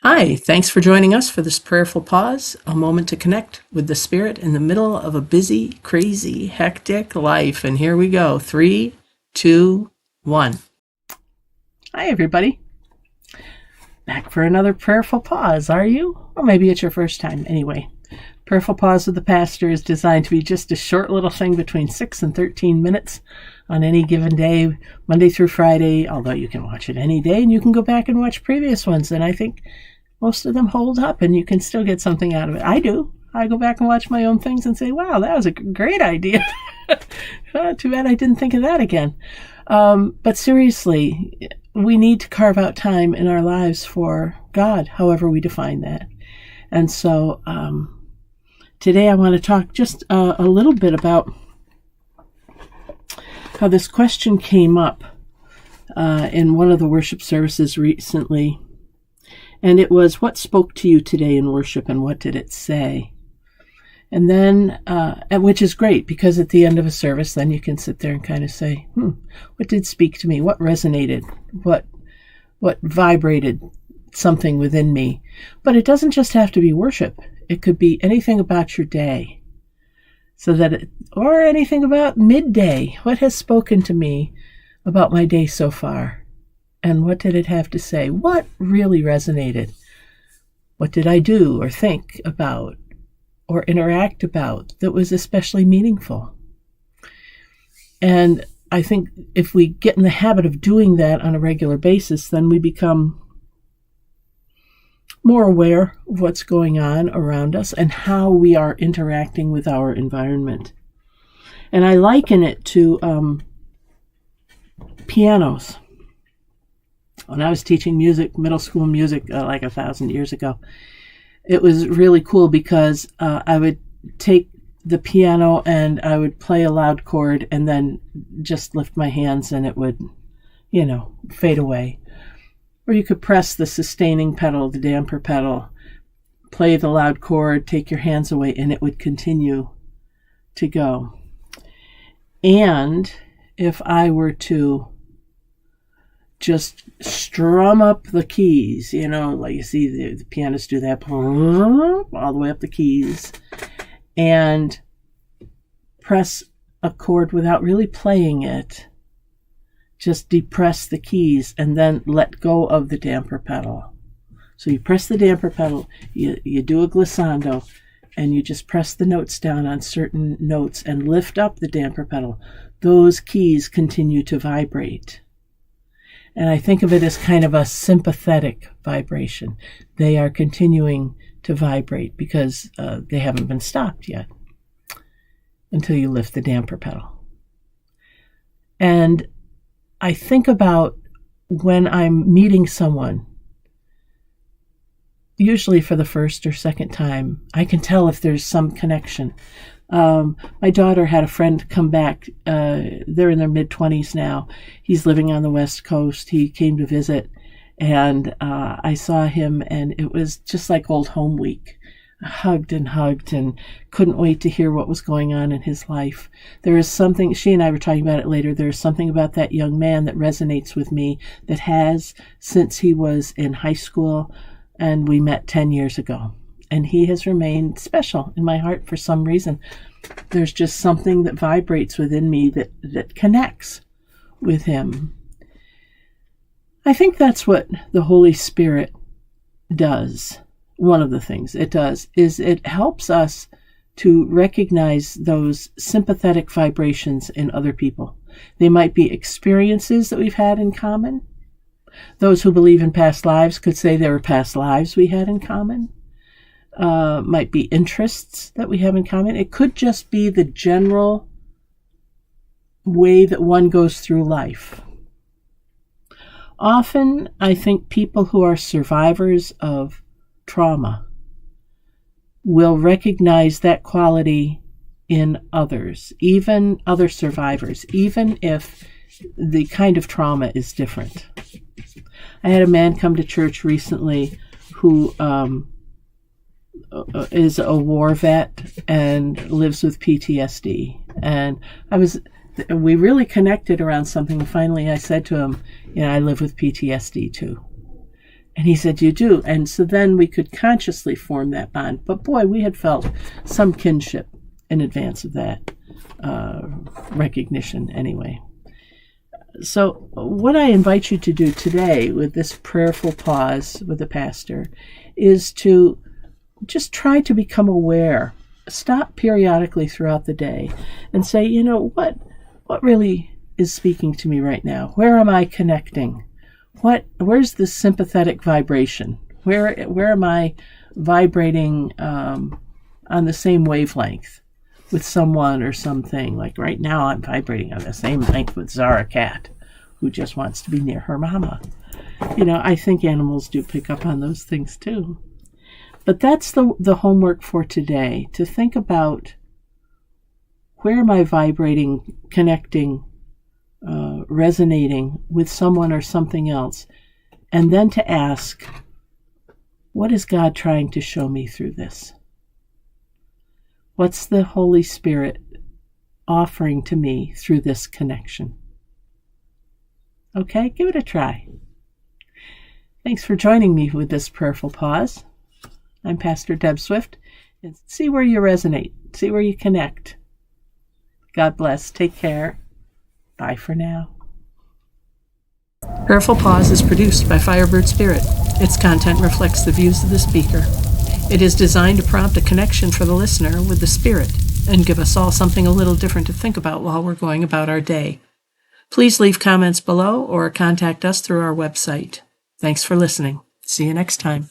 Hi, thanks for joining us for this prayerful pause, a moment to connect with the Spirit in the middle of a busy, crazy, hectic life. And here we go. 3, 2, 1. Hi, everybody. Back for another prayerful pause, are you? Or maybe it's your first time. Anyway, Prayerful Pause with the Pastor is designed to be just a short little thing between 6 and 13 minutes on any given day, Monday through Friday, although you can watch it any day and you can go back and watch previous ones. And I think most of them hold up and you can still get something out of it. I do. I go back and watch my own things and say, wow, that was a great idea. Too bad I didn't think of that again. But seriously, we need to carve out time in our lives for God, however we define that. And so today I want to talk just a little bit about how this question came up in one of the worship services recently. And it was, what spoke to you today in worship and what did it say? And then, which is great because at the end of a service, then you can sit there and kind of say, what did speak to me? What resonated? What vibrated something within me? But it doesn't just have to be worship. It could be anything about your day. Or anything about midday. What has spoken to me about my day so far? And what did it have to say? What really resonated? What did I do or think about or interact about that was especially meaningful? And I think if we get in the habit of doing that on a regular basis, then we become more aware of what's going on around us and how we are interacting with our environment. And I liken it to pianos. When I was teaching music, middle school music, like 1,000 years ago, it was really cool because I would take the piano and I would play a loud chord and then just lift my hands and it would, fade away. Or you could press the sustaining pedal, the damper pedal, play the loud chord, take your hands away, and it would continue to go. And if I were to just strum up the keys, like you see the pianists do that, all the way up the keys, and press a chord without really playing it, just depress the keys and then let go of the damper pedal. So you press the damper pedal, you do a glissando, and you just press the notes down on certain notes and lift up the damper pedal. Those keys continue to vibrate. And I think of it as kind of a sympathetic vibration. They are continuing to vibrate because they haven't been stopped yet until you lift the damper pedal. And I think about when I'm meeting someone, usually for the first or second time, I can tell if there's some connection. My daughter had a friend come back. They're in their mid-20s now. He's living on the West Coast. He came to visit, and I saw him, and it was just like old home week. I hugged and couldn't wait to hear what was going on in his life. There is something, she and I were talking about it later, there's something about that young man that resonates with me that has since he was in high school, and we met 10 years ago. And he has remained special in my heart for some reason. There's just something that vibrates within me that connects with him. I think that's what the Holy Spirit does. One of the things it does is it helps us to recognize those sympathetic vibrations in other people. They might be experiences that we've had in common. Those who believe in past lives could say there were past lives we had in common. Might be interests that we have in common. It could just be the general way that one goes through life. Often, I think people who are survivors of trauma will recognize that quality in others, even other survivors, even if the kind of trauma is different. I had a man come to church recently who is a war vet and lives with PTSD. And we really connected around something. Finally, I said to him, I live with PTSD too. And he said, you do. And so then we could consciously form that bond. But boy, we had felt some kinship in advance of that recognition anyway. So what I invite you to do today with this prayerful pause with the pastor is to just try to become aware. Stop periodically throughout the day and say, you know, what really is speaking to me right now? Where am I connecting? Where's the sympathetic vibration? Where am I vibrating on the same wavelength with someone or something? Like right now I'm vibrating on the same length with Zara Cat, who just wants to be near her mama. You know, I think animals do pick up on those things too. But that's the homework for today, to think about where am I vibrating, connecting, resonating with someone or something else, and then to ask, what is God trying to show me through this? What's the Holy Spirit offering to me through this connection? Okay, give it a try. Thanks for joining me with this prayerful pause. I'm Pastor Deb Swift, and see where you resonate, see where you connect. God bless. Take care. Bye for now. Prayerful Pause is produced by Firebird Spirit. Its content reflects the views of the speaker. It is designed to prompt a connection for the listener with the Spirit and give us all something a little different to think about while we're going about our day. Please leave comments below or contact us through our website. Thanks for listening. See you next time.